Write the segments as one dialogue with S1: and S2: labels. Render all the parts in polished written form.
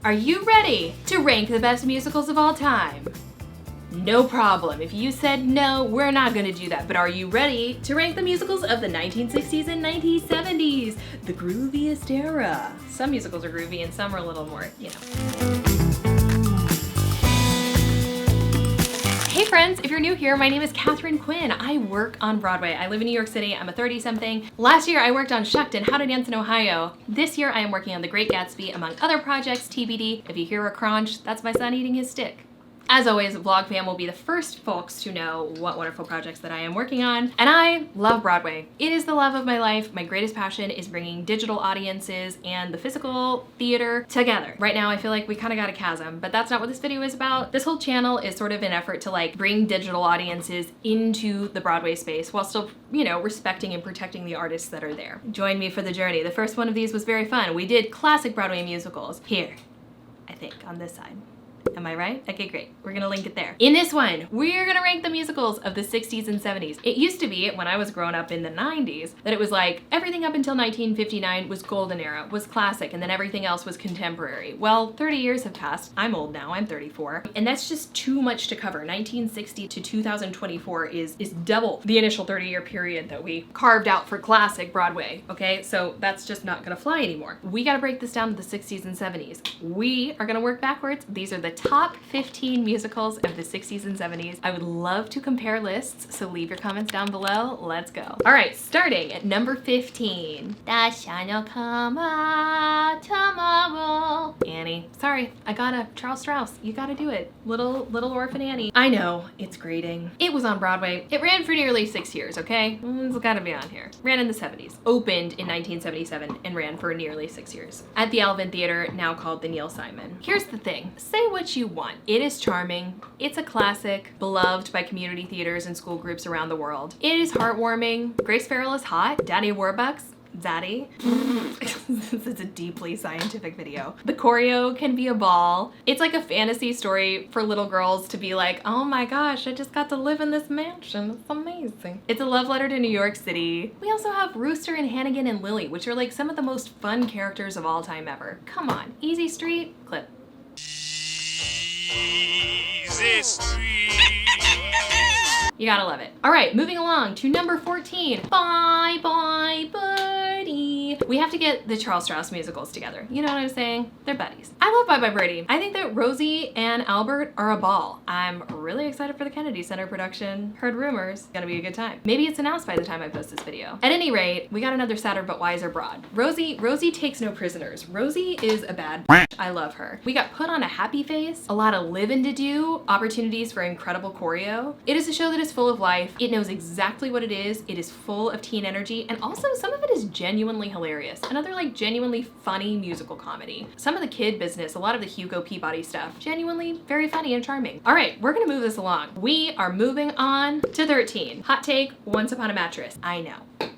S1: Are you ready to rank the best musicals of all time? No problem. If you said no, we're not gonna do that. But are you ready to rank the musicals of the 1960s and 1970s? The grooviest era. Some musicals are groovy and some are a little more, you know. Hey friends, if you're new here, my name is Katharine Quinn. I work on Broadway. I live in New York City. I'm a 30-something. Last year I worked on Shucked and How to Dance in Ohio. This year I am working on The Great Gatsby, among other projects, TBD. If you hear a crunch, that's my son eating his stick. As always, Vlog fam will be the first folks to know what wonderful projects that I am working on. And I love Broadway. It is the love of my life. My greatest passion is bringing digital audiences and the physical theater together. Right now, I feel like we kind of got a chasm, but that's not what this video is about. This whole channel is sort of an effort to like bring digital audiences into the Broadway space while still, you know, respecting and protecting the artists that are there. Join me for the journey. The first one of these was very fun. We did classic Broadway musicals here, I think, on this side. Am I right? Okay, great. We're gonna link it there. In this one, we're gonna rank the musicals of the 60s and 70s. It used to be, when I was growing up in the 90s, that it was like everything up until 1959 was golden era, was classic, and then everything else was contemporary. Well, 30 years have passed. I'm old now, I'm 34. And that's just too much to cover. 1960 to 2024 is double the initial 30-year period that we carved out for classic Broadway, okay? So that's just not gonna fly anymore. We gotta break this down to the 60s and 70s. We are gonna work backwards. These are the top 15 musicals of the 60s and 70s. I would love to compare lists, so leave your comments down below. Let's go. All right, starting at number 15. The sun will come out tomorrow. Annie. Sorry, I gotta. Charles Strauss, you gotta do it. Little Orphan Annie. I know, it's grating. It was on Broadway. It ran for nearly 6 years, okay? It's gotta be on here. Ran in the 70s. Opened in 1977 and ran for nearly 6 years. At the Alvin Theater, now called the Neil Simon. Here's the thing. Say what you want. It is charming. It's a classic, beloved by community theaters and school groups around the world. It is heartwarming. Grace Farrell is hot. Daddy Warbucks. Daddy. This is a deeply scientific video. The choreo can be a ball. It's like a fantasy story for little girls to be like, oh my gosh, I just got to live in this mansion. It's amazing. It's a love letter to New York City. We also have Rooster and Hannigan and Lily, which are like some of the most fun characters of all time ever. Come on. Easy Street, clip.
S2: Easy Street.
S1: You gotta love it. All right, moving along to number 14. Bye Bye Birdie. We have to get the Charles Strauss musicals together. You know what I'm saying? They're buddies. I love Bye Bye Birdie. I think that Rosie and Albert are a ball. I'm really excited for the Kennedy Center production. Heard rumors. Gonna be a good time. Maybe it's announced by the time I post this video. At any rate, we got another sadder but wiser broad. Rosie takes no prisoners. Rosie is a bad I love her. We got put on a happy face, a lot of living to do, opportunities for incredible choreo. It is a show that is full of life. It knows exactly what it is. It is full of teen energy, and also some of it is genuinely hilarious. Another like genuinely funny musical comedy. Some of the kid business, a lot of the Hugo Peabody stuff, genuinely very funny and charming. All right, we're gonna move this along. We are moving on to 13. Hot take, Once Upon a Mattress. I know.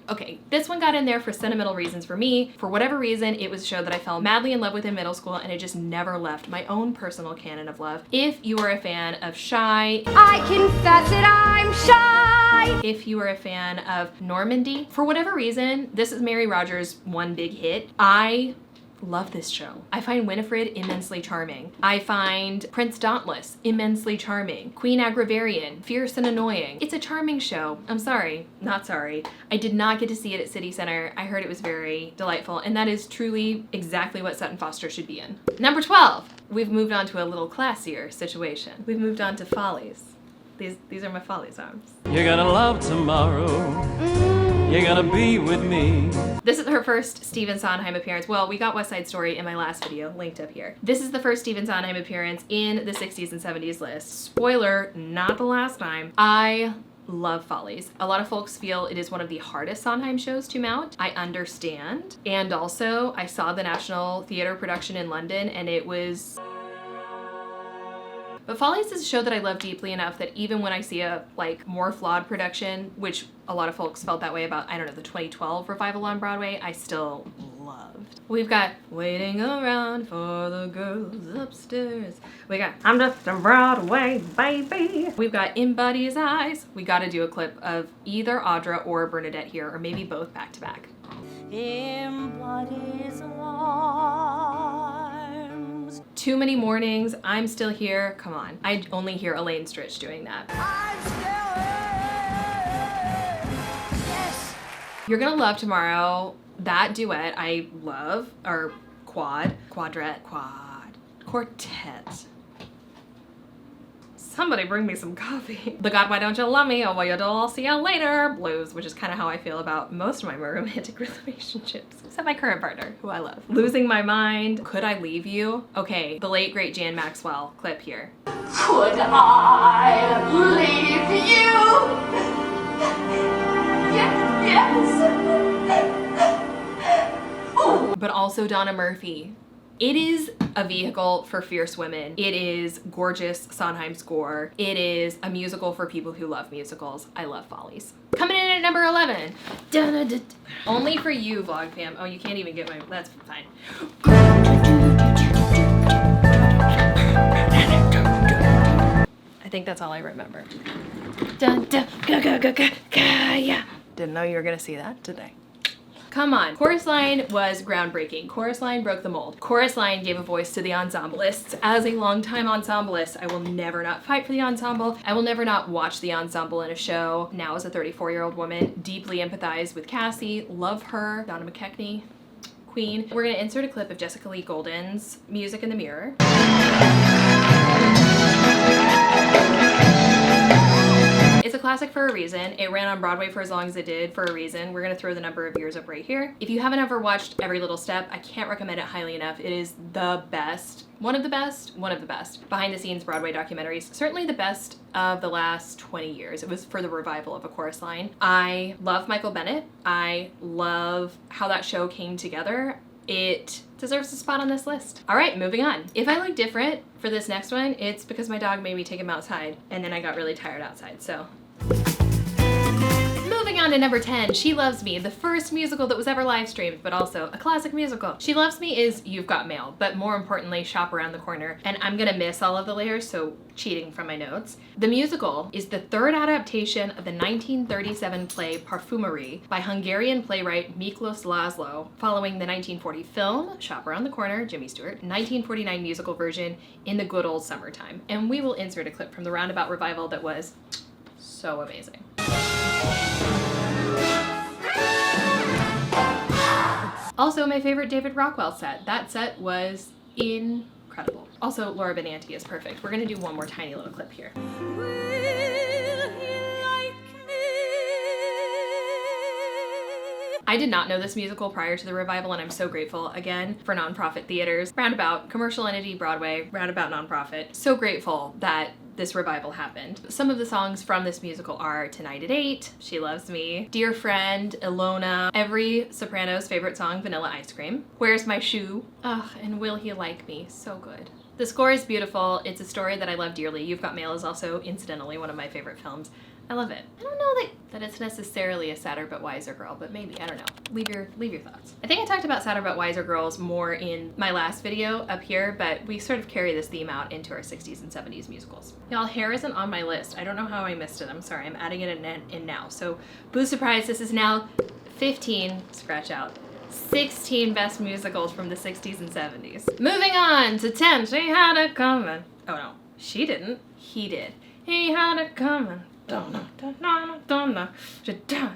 S1: Okay, this one got in there for sentimental reasons for me. For whatever reason, it was a show that I fell madly in love with in middle school, and it just never left my own personal canon of love. If you are a fan of Shy,
S3: I confess that I'm shy.
S1: If you are a fan of Normandy, for whatever reason, this is Mary Rogers' one big hit. I love this show. I find Winifred immensely charming. I find Prince Dauntless immensely charming. Queen Agravarian, fierce and annoying. It's a charming show. I'm sorry, not sorry. I did not get to see it at City Center. I heard it was very delightful, and that is truly exactly what Sutton Foster should be in. Number 12, we've moved on to a little classier situation. We've moved on to Follies. These are my Follies arms.
S4: You're gonna love tomorrow. You're gonna be with me.
S1: This is her first Stephen Sondheim appearance. Well, we got West Side Story in my last video, linked up here. This is the first Stephen Sondheim appearance in the 60s and 70s list. Spoiler, not the last time. I love Follies. A lot of folks feel it is one of the hardest Sondheim shows to mount. I understand. And also, I saw the National Theatre production in London, and it was... But Follies is a show that I love deeply enough that even when I see a like more flawed production, which a lot of folks felt that way about, I don't know, the 2012 revival on Broadway, I still loved. We've got Waiting Around for the Girls Upstairs. We got I'm Just a Broadway Baby. We've got In Buddy's Eyes. We gotta do a clip of either Audra or Bernadette here, or maybe both back to back.
S3: In Buddy's arms.
S1: Too Many Mornings, I'm Still Here. Come on. I only hear Elaine Stritch doing that.
S3: I'm still here. Yes.
S1: You're Gonna Love Tomorrow. That duet I love. Or quartet. Somebody bring me some coffee. The God, Why Don't You Love Me? Oh, well, I'll see you later. Blues, which is kind of how I feel about most of my romantic relationships. Except my current partner, who I love. Losing My Mind. Could I Leave You? Okay, the late, great Jan Maxwell clip here.
S3: Could I leave you? Yes.
S1: But also Donna Murphy. It is a vehicle for fierce women. It is gorgeous Sondheim score. It is a musical for people who love musicals. I love Follies. Coming in at number 11. Dun-dun-dun. Only for You, Vlog Fam. Oh, you can't even get my, that's fine. I think that's all I remember. Dun, dun, ga, ga, ga, ga, ga, yeah. Didn't know you were gonna see that today. Come on. Chorus Line was groundbreaking. Chorus Line broke the mold. Chorus Line gave a voice to the ensemblists. As a longtime ensemblist, I will never not fight for the ensemble. I will never not watch the ensemble in a show. Now as a 34-year-old woman, deeply empathize with Cassie, love her, Donna McKechnie, Queen. We're gonna insert a clip of Jessica Lee Golden's Music in the Mirror. It's a classic for a reason. It ran on Broadway for as long as it did for a reason. We're gonna throw the number of years up right here. If you haven't ever watched Every Little Step, I can't recommend it highly enough. It is the best, one of the best behind the scenes Broadway documentaries. Certainly the best of the last 20 years. It was for the revival of A Chorus Line. I love Michael Bennett. I love how that show came together. It deserves a spot on this list. All right, moving on. If I look different for this next one, it's because my dog made me take him outside and then I got really tired outside, so. Moving on to number 10, She Loves Me, the first musical that was ever live streamed, but also a classic musical. She Loves Me is You've Got Mail, but more importantly, Shop Around the Corner. And I'm gonna miss all of the layers, so cheating from my notes. The musical is the third adaptation of the 1937 play Parfumerie by Hungarian playwright Miklos Laszlo, following the 1940 film, Shop Around the Corner, Jimmy Stewart, 1949 musical version in the good old summertime. And we will insert a clip from the roundabout revival that was so amazing. Also, my favorite David Rockwell set. That set was incredible. Also, Laura Benanti is perfect. We're gonna do one more tiny little clip here. I did not know this musical prior to the revival, and I'm so grateful, again, for nonprofit theaters. Roundabout, commercial entity, Broadway, roundabout nonprofit. So grateful that this revival happened. Some of the songs from this musical are Tonight at 8, She Loves Me, Dear Friend, Ilona, every soprano's favorite song, Vanilla Ice Cream, Where's My Shoe, ugh, and Will He Like Me, so good. The score is beautiful. It's a story that I love dearly. You've Got Mail is also, incidentally, one of my favorite films. I love it. I don't know that it's necessarily a sadder but wiser girl, but maybe, I don't know. Leave your thoughts. I think I talked about sadder but wiser girls more in my last video up here, but we sort of carry this theme out into our 60s and 70s musicals. Y'all, Hair isn't on my list. I don't know how I missed it. I'm sorry. I'm adding it in now. So, boo surprise, this is now 15, scratch out, 16 best musicals from the 60s and 70s. Moving on to 10, She Had It Coming. Oh no, she didn't. He did. He had it coming.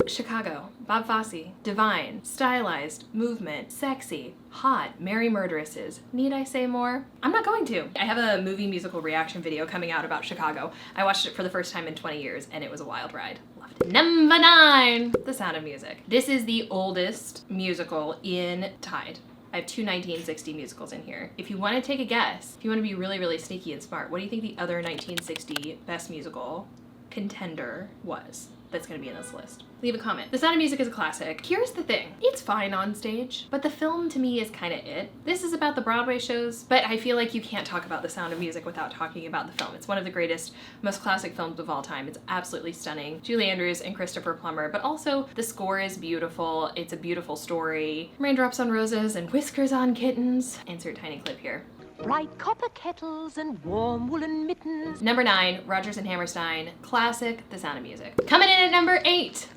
S1: Chicago, Bob Fosse, Divine, Stylized, Movement, Sexy, Hot, Merry Murderesses. Need I say more? I'm not going to. I have a movie musical reaction video coming out about Chicago. I watched it for the first time in 20 years and it was a wild ride. Loved it. Number 9, The Sound of Music. This is the oldest musical in Tide. I have two 1960 musicals in here. If you want to take a guess, if you want to be really, really sneaky and smart, what do you think the other 1960 best musical contender was that's gonna be in this list? Leave a comment. The Sound of Music is a classic. Here's the thing, it's fine on stage, but the film to me is kind of it. This is about the Broadway shows, but I feel like you can't talk about The Sound of Music without talking about the film. It's one of the greatest, most classic films of all time. It's absolutely stunning. Julie Andrews and Christopher Plummer, but also the score is beautiful. It's a beautiful story. Raindrops on Roses and Whiskers on Kittens. Insert tiny clip here.
S5: Bright copper kettles and warm woolen mittens.
S1: Number 9, Rodgers and Hammerstein, classic, The Sound of Music. Coming in at number 8.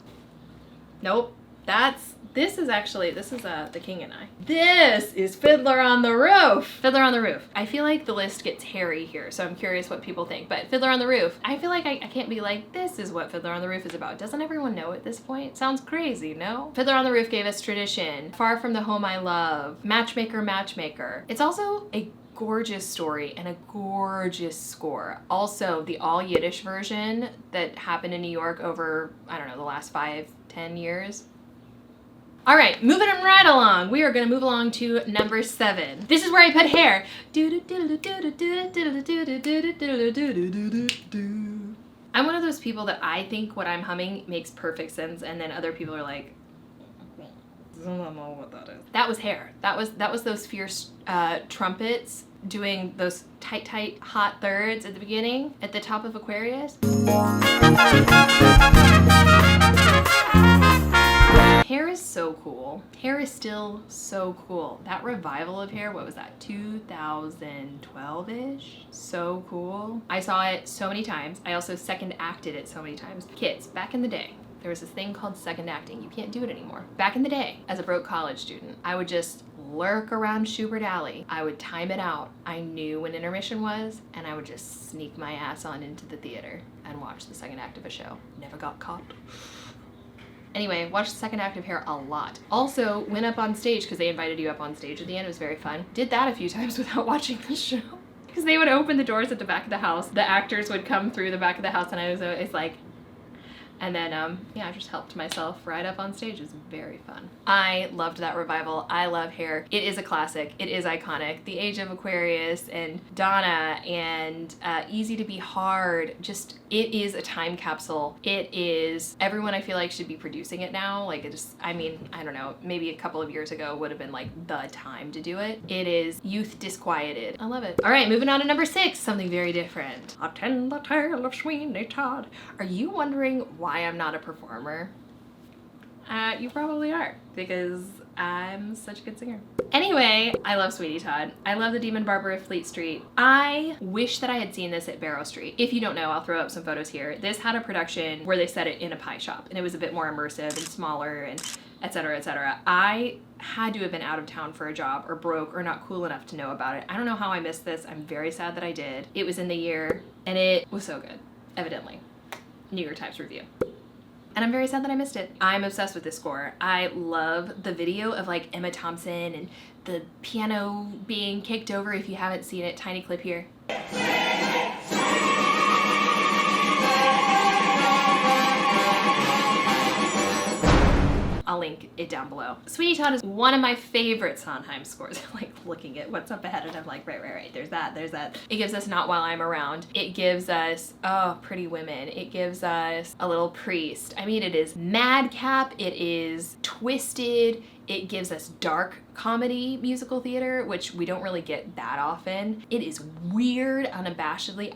S1: Nope, that's This is The King and I. This is Fiddler on the Roof. Fiddler on the Roof. I feel like the list gets hairy here, so I'm curious what people think. But Fiddler on the Roof, I feel like I can't be like, this is what Fiddler on the Roof is about. Doesn't everyone know at this point? Sounds crazy, no? Fiddler on the Roof gave us tradition, Far from the Home I Love, Matchmaker, Matchmaker. It's also a gorgeous story and a gorgeous score. Also, the all Yiddish version that happened in New York over, I don't know, the last 5-10 years. All right, moving right along. We are gonna move along to number 7. This is where I put hair. I'm one of those people that I think what I'm humming makes perfect sense, and then other people are like, I don't know what that is. That was hair. That was those fierce trumpets doing those tight, hot thirds at the beginning, at the top of Aquarius. Hair is so cool. Hair is still so cool. That revival of Hair, what was that, 2012-ish? So cool. I saw it so many times. I also second acted it so many times. Kids, back in the day, there was this thing called second acting. You can't do it anymore. Back in the day, as a broke college student, I would just lurk around Schubert Alley. I would time it out. I knew when intermission was, and I would just sneak my ass on into the theater and watch the second act of a show. Never got caught. Anyway, watched the second act of Hair a lot. Also, went up on stage because they invited you up on stage at the end. It was very fun. Did that a few times without watching the show. Because they would open the doors at the back of the house. The actors would come through the back of the house, and I was always like, and then, I just helped myself right up on stage. It was very fun. I loved that revival. I love Hair. It is a classic. It is iconic. The Age of Aquarius and Donna and Easy to Be Hard. Just, it is a time capsule. It is, everyone I feel like should be producing it now. Like, it just, I mean, I don't know, maybe a couple of years ago would have been like the time to do it. It is youth disquieted. I love it. All right, moving on to number 6, something very different. Attend the tale of Sweeney Todd. Are you wondering why I'm not a performer? You probably are, because I'm such a good singer. Anyway, I love Sweeney Todd. I love the Demon Barber of Fleet Street. I wish that I had seen this at Barrow Street. If you don't know, I'll throw up some photos here. This had a production where they set it in a pie shop, and it was a bit more immersive and smaller and et cetera, et cetera. I had to have been out of town for a job or broke or not cool enough to know about it. I don't know how I missed this. I'm very sad that I did. It was in the year, and it was so good, evidently. New York Times review. And I'm very sad that I missed it. I'm obsessed with this score. I love the video of like Emma Thompson and the piano being kicked over. If you haven't seen it, tiny clip here. I'll link it down below. Sweeney Todd is one of my favorite Sondheim scores. Like looking at what's up ahead and I'm like, right, there's that. It gives us Not While I'm Around. It gives us, oh, Pretty Women. It gives us A Little Priest. I mean, it is madcap, it is twisted, it gives us dark comedy musical theater, which we don't really get that often. It is weird, unabashedly.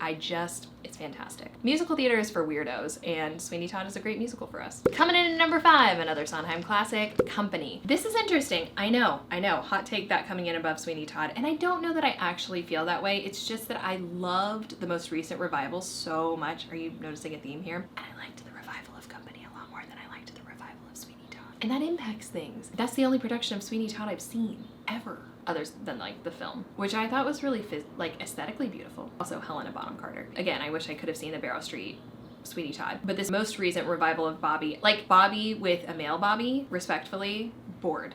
S1: It's fantastic. Musical theater is for weirdos, and Sweeney Todd is a great musical for us. Coming in at number 5, another Sondheim classic, Company. This is interesting. I know, hot take that coming in above Sweeney Todd, and I don't know that I actually feel that way. It's just that I loved the most recent revival so much. Are you noticing a theme here? And I liked the revival of Company a lot more than I liked the revival of Sweeney Todd. And that impacts things. That's the only production of Sweeney Todd I've seen, ever. Other than like the film, which I thought was really aesthetically beautiful. Also Helena Bonham Carter. Again, I wish I could have seen the Barrow Street Sweeney Todd. But this most recent revival of Bobby, like Bobby with a male Bobby, respectfully, bored.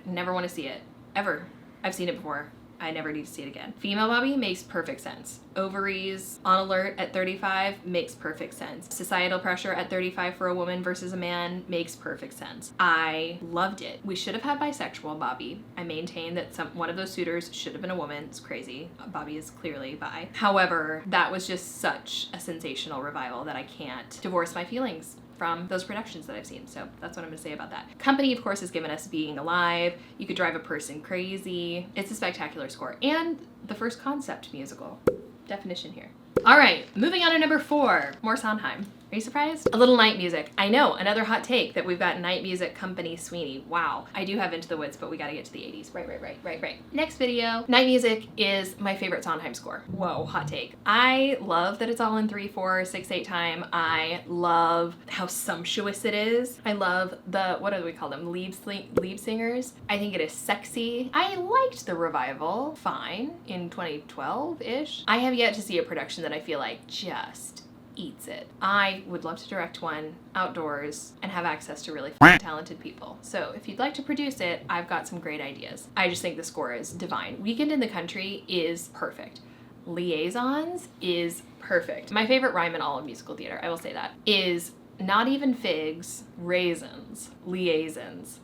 S1: Never want to see it, ever. I've seen it before. I never need to see it again. Female Bobby makes perfect sense. Ovaries on alert at 35 makes perfect sense. Societal pressure at 35 for a woman versus a man makes perfect sense. I loved it. We should have had bisexual Bobby. I maintain that one of those suitors should have been a woman. It's crazy. Bobby is clearly bi. However, that was just such a sensational revival that I can't divorce my feelings from those productions that I've seen. So that's what I'm gonna say about that. Company, of course, has given us Being Alive. You Could Drive a Person Crazy. It's a spectacular score. And the first concept musical. Definition here. All right, moving on to number 4, more Sondheim. Are you surprised? A little night music. I know, another hot take that we've got night music company Sweeney. Wow. I do have Into the Woods, but we gotta get to the 80s. Right. Next video. Night music is my favorite Sondheim score. Whoa, hot take. I love that it's all in 3/4, 6/8 time. I love how sumptuous it is. I love the, what do we call them? Lead singers. I think it is sexy. I liked the revival fine in 2012-ish. I have yet to see a production that I feel like just eats it. I would love to direct one outdoors and have access to really talented people. So if you'd like to produce it, I've got some great ideas. I just think the score is divine. Weekend in the Country is perfect. Liaisons is perfect. My favorite rhyme in all of musical theater, I will say that, is not even figs, raisins, liaisons.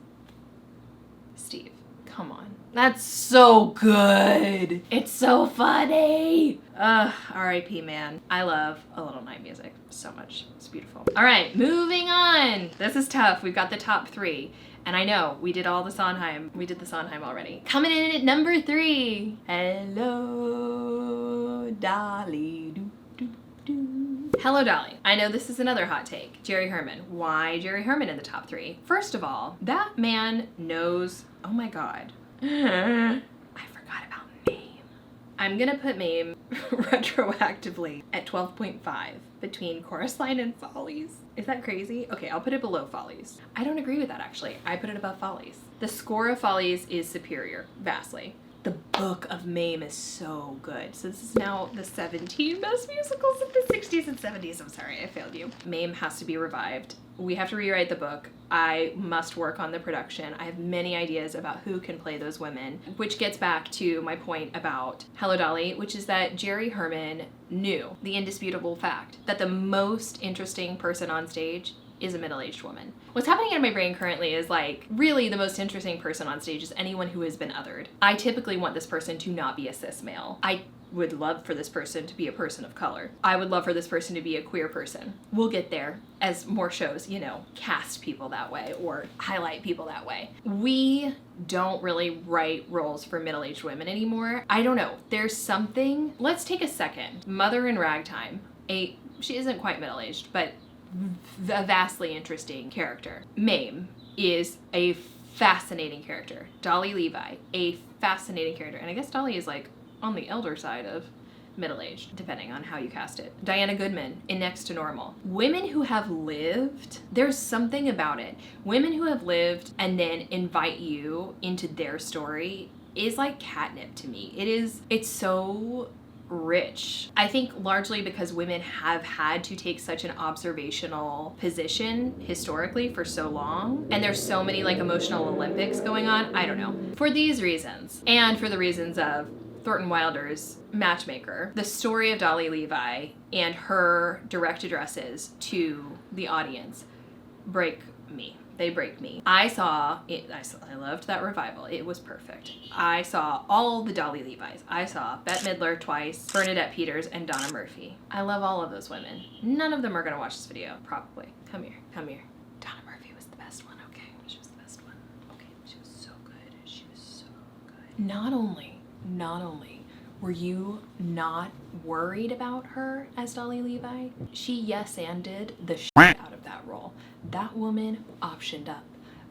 S1: Steve, come on. That's so good. It's so funny. R.I.P. man. I love a little night music so much. It's beautiful. All right, moving on. This is tough. We've got the top 3. And I know we did all the Sondheim. We did the Sondheim already. Coming in at number 3. Hello, Dolly. Hello, Dolly. I know this is another hot take. Jerry Herman. Why Jerry Herman in the top 3? First of all, that man knows, oh my God. I forgot about MAME. I'm gonna put MAME retroactively at 12.5 between Chorus Line and Follies. Is that crazy? Okay, I'll put it below Follies. I don't agree with that actually. I put it above Follies. The score of Follies is superior, vastly. The book of MAME is so good. So this is now the 17 best musicals of the 60s and 70s. I'm sorry, I failed you. MAME has to be revived. We have to rewrite the book. I must work on the production. I have many ideas about who can play those women, which gets back to my point about Hello, Dolly, which is that Jerry Herman knew the indisputable fact that the most interesting person on stage is a middle-aged woman. What's happening in my brain currently is like, really the most interesting person on stage is anyone who has been othered. I typically want this person to not be a cis male. I would love for this person to be a person of color. I would love for this person to be a queer person. We'll get there as more shows, you know, cast people that way or highlight people that way. We don't really write roles for middle-aged women anymore. I don't know. There's something. Let's take a second. Mother in Ragtime. She isn't quite middle-aged, but a vastly interesting character. MAME is a fascinating character. Dolly Levi, a fascinating character. And I guess Dolly is like on the elder side of middle-aged, depending on how you cast it. Diana Goodman in Next to Normal. Women who have lived, there's something about it. Women who have lived and then invite you into their story is like catnip to me. It's so rich. I think largely because women have had to take such an observational position historically for so long, and there's so many like emotional Olympics going on. I don't know. For these reasons, and for the reasons of Thornton Wilder's Matchmaker, the story of Dolly Levi and her direct addresses to the audience break me. They break me. I loved that revival. It was perfect. I saw all the Dolly Levis. I saw Bette Midler twice, Bernadette Peters, and Donna Murphy. I love all of those women. None of them are gonna watch this video, probably. Come here. Donna Murphy was the best one, okay? She was the best one. Okay, she was so good. She was so good. Not only were you not worried about her as Dolly Levi, she yes-anded the shit out of that role. That woman optioned up.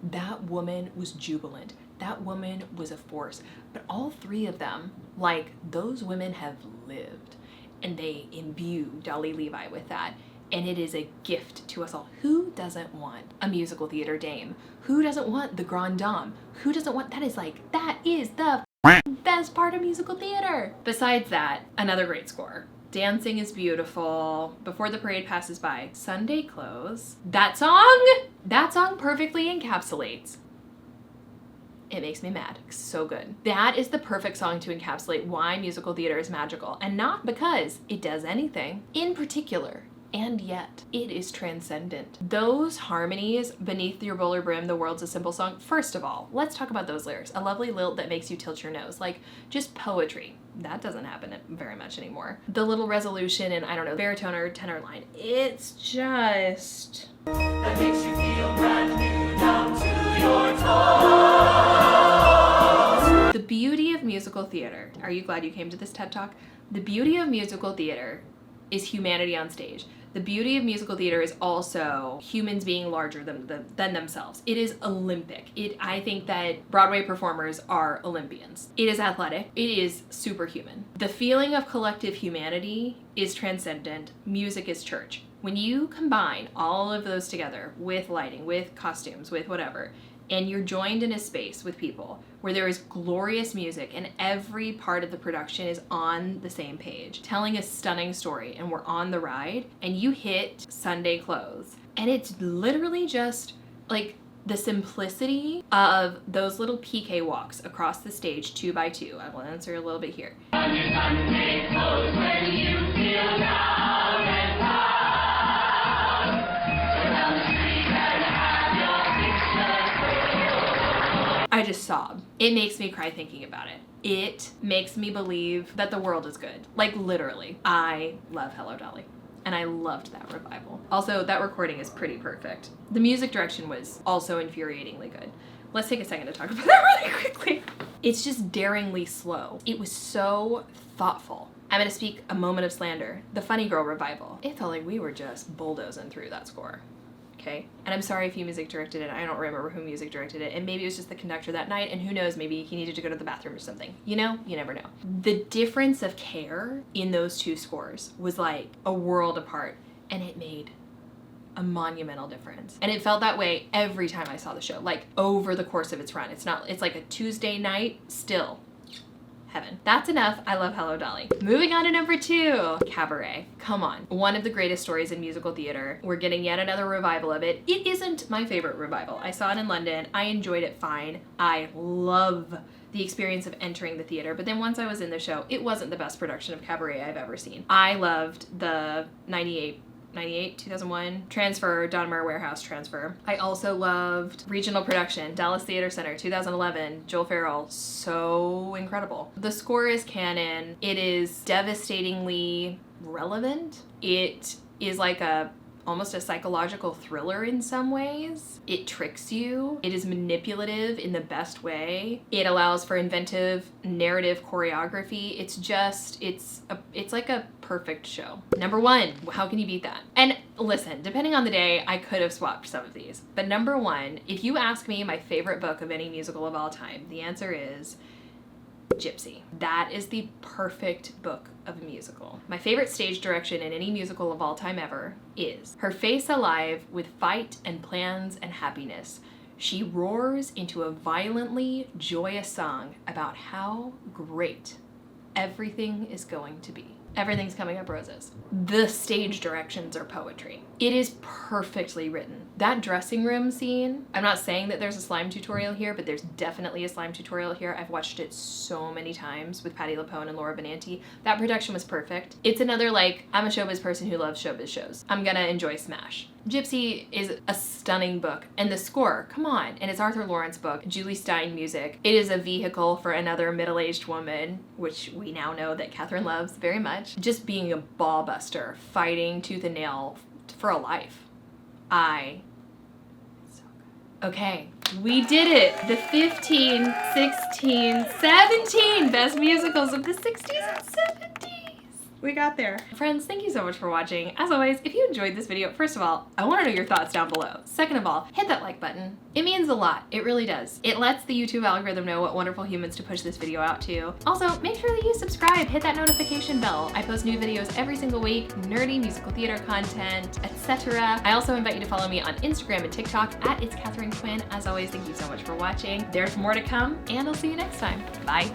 S1: That woman was jubilant. That woman was a force. But all 3 of them, like, those women have lived, and they imbue Dolly Levi with that. And it is a gift to us all. Who doesn't want a musical theater dame? Who doesn't want the grande dame? Who doesn't want, that is the best part of musical theater. Besides that, another great score. Dancing is beautiful. Before the Parade Passes By. Sunday Clothes. That song perfectly encapsulates. It makes me mad. So good. That is the perfect song to encapsulate why musical theater is magical, and not because it does anything in particular. And yet, it is transcendent. Those harmonies, beneath your bowler brim, the world's a simple song. First of all, let's talk about those lyrics. A lovely lilt that makes you tilt your nose. Like, just poetry. That doesn't happen very much anymore. The little resolution and, I don't know, baritone or tenor line. It's just...
S2: That makes you feel brand new down to your toes.
S1: The beauty of musical theater. Are you glad you came to this TED Talk? The beauty of musical theater is humanity on stage. The beauty of musical theater is also humans being larger than themselves. It is Olympic. I think that Broadway performers are Olympians. It is athletic. It is superhuman. The feeling of collective humanity is transcendent. Music is church. When you combine all of those together with lighting, with costumes, with whatever, and you're joined in a space with people where there is glorious music and every part of the production is on the same page, telling a stunning story, and we're on the ride, and you hit Sunday close. And it's literally just like the simplicity of those little PK walks across the stage 2 by 2. I will answer a little bit here. I just sob. It makes me cry thinking about it. It makes me believe that the world is good. Like literally. I love Hello Dolly. And I loved that revival. Also, that recording is pretty perfect. The music direction was also infuriatingly good. Let's take a second to talk about that really quickly. It's just daringly slow. It was so thoughtful. I'm gonna speak a moment of slander. The Funny Girl revival. It felt like we were just bulldozing through that score. Okay. And I'm sorry if you music directed it. I don't remember who music directed it. And maybe it was just the conductor that night. And who knows, maybe he needed to go to the bathroom or something. You know? You never know. The difference of care in those two scores was like a world apart. And it made a monumental difference. And it felt that way every time I saw the show. Like over the course of its run. It's like a Tuesday night still. Heaven. That's enough. I love Hello Dolly. Moving on to number 2, Cabaret. Come on. One of the greatest stories in musical theater. We're getting yet another revival of it. It isn't my favorite revival. I saw it in London. I enjoyed it fine. I love the experience of entering the theater, but then once I was in the show, it wasn't the best production of Cabaret I've ever seen. I loved the 2001 transfer, Donmar Warehouse transfer. I also loved regional production, Dallas Theater Center, 2011, Joel Farrell, so incredible. The score is canon. It is devastatingly relevant. It is like almost a psychological thriller in some ways. It tricks you. It is manipulative in the best way. It allows for inventive narrative choreography. It's like a perfect show. Number 1, how can you beat that? And listen, depending on the day, I could have swapped some of these. But number 1, if you ask me my favorite book of any musical of all time, the answer is Gypsy. That is the perfect book of a musical. My favorite stage direction in any musical of all time ever is Her Face Alive with Fight and Plans and Happiness. She roars into a violently joyous song about how great everything is going to be. Everything's coming up roses. The stage directions are poetry. It is perfectly written. That dressing room scene, I'm not saying that there's a slime tutorial here, but there's definitely a slime tutorial here. I've watched it so many times with Patti LuPone and Laura Benanti. That production was perfect. It's another like, I'm a showbiz person who loves showbiz shows. I'm gonna enjoy Smash. Gypsy is a stunning book, and the score, come on, and it's Arthur Lawrence book, Julie Stein music. It is a vehicle for another middle-aged woman, which we now know that Katharine loves very much. Just being a ball buster, fighting tooth and nail for a life. So good. Okay, we did it. The 15, 16, 17 best musicals of the 60s and 70s. We got there. Friends, thank you so much for watching. As always, if you enjoyed this video, first of all, I want to know your thoughts down below. Second of all, hit that like button. It means a lot. It really does. It lets the YouTube algorithm know what wonderful humans to push this video out to. Also, make sure that you subscribe, hit that notification bell. I post new videos every single week, nerdy musical theater content, etc. I also invite you to follow me on Instagram and TikTok at It's Katharine Quinn. As always, thank you so much for watching. There's more to come, and I'll see you next time. Bye.